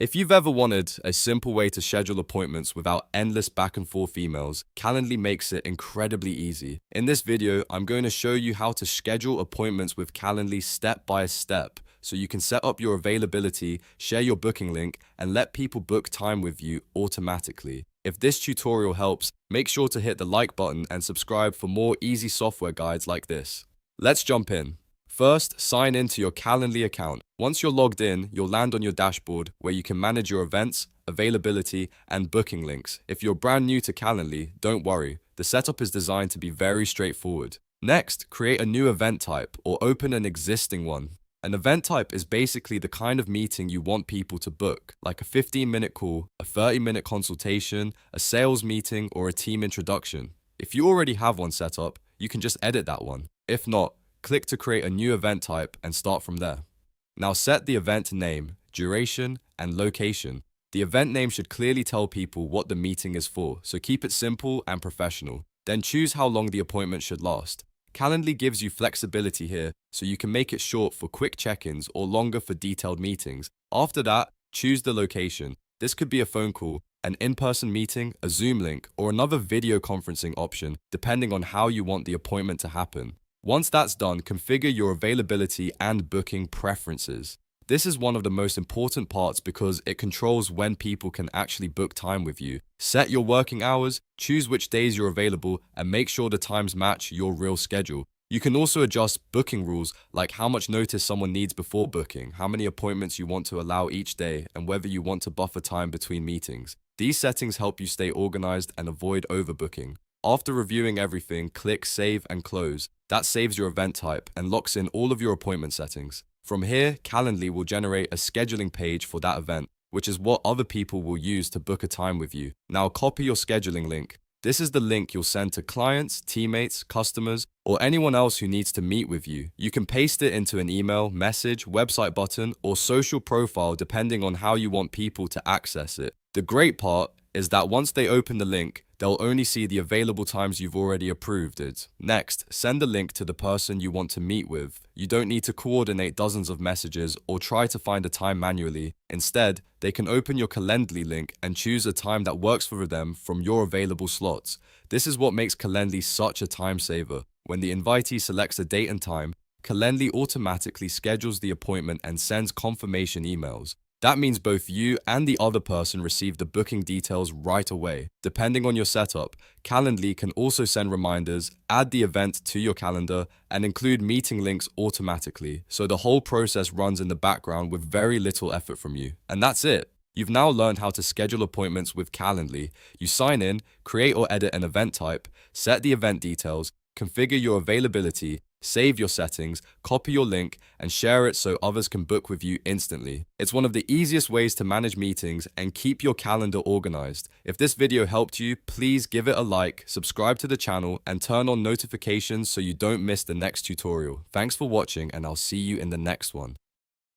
If you've ever wanted a simple way to schedule appointments without endless back and forth emails, Calendly makes it incredibly easy. In this video, I'm going to show you how to schedule appointments with Calendly step by step, so you can set up your availability, share your booking link, and let people book time with you automatically. If this tutorial helps, make sure to hit the like button and subscribe for more easy software guides like this. Let's jump in. First, sign in to your Calendly account. Once you're logged in, you'll land on your dashboard where you can manage your events, availability, and booking links. If you're brand new to Calendly, don't worry. The setup is designed to be very straightforward. Next, create a new event type or open an existing one. An event type is basically the kind of meeting you want people to book, like a 15-minute call, a 30-minute consultation, a sales meeting, or a team introduction. If you already have one set up, you can just edit that one. If not, click to create a new event type and start from there. Now set the event name, duration, and location. The event name should clearly tell people what the meeting is for, so keep it simple and professional. Then choose how long the appointment should last. Calendly gives you flexibility here, so you can make it short for quick check-ins or longer for detailed meetings. After that, choose the location. This could be a phone call, an in-person meeting, a Zoom link, or another video conferencing option, depending on how you want the appointment to happen. Once that's done, configure your availability and booking preferences. This is one of the most important parts because it controls when people can actually book time with you. Set your working hours, choose which days you're available, and make sure the times match your real schedule. You can also adjust booking rules like how much notice someone needs before booking, how many appointments you want to allow each day, and whether you want to buffer time between meetings. These settings help you stay organized and avoid overbooking. After reviewing everything, click Save and Close. That saves your event type and locks in all of your appointment settings. From here, Calendly will generate a scheduling page for that event, which is what other people will use to book a time with you. Now copy your scheduling link. This is the link you'll send to clients, teammates, customers, or anyone else who needs to meet with you. You can paste it into an email, message, website button, or social profile depending on how you want people to access it. The great part is that once they open the link, they'll only see the available times you've already approved it. Next, send the link to the person you want to meet with. You don't need to coordinate dozens of messages or try to find a time manually. Instead, they can open your Calendly link and choose a time that works for them from your available slots. This is what makes Calendly such a time saver. When the invitee selects a date and time, Calendly automatically schedules the appointment and sends confirmation emails. That means both you and the other person receive the booking details right away. Depending on your setup, Calendly can also send reminders, add the event to your calendar, and include meeting links automatically, so the whole process runs in the background with very little effort from you. And that's it. You've now learned how to schedule appointments with Calendly. You sign in, create or edit an event type, set the event details, configure your availability, save your settings, copy your link, and share it so others can book with you instantly. It's one of the easiest ways to manage meetings and keep your calendar organized. If this video helped you, please give it a like, subscribe to the channel, and turn on notifications so you don't miss the next tutorial. Thanks for watching, and I'll see you in the next one.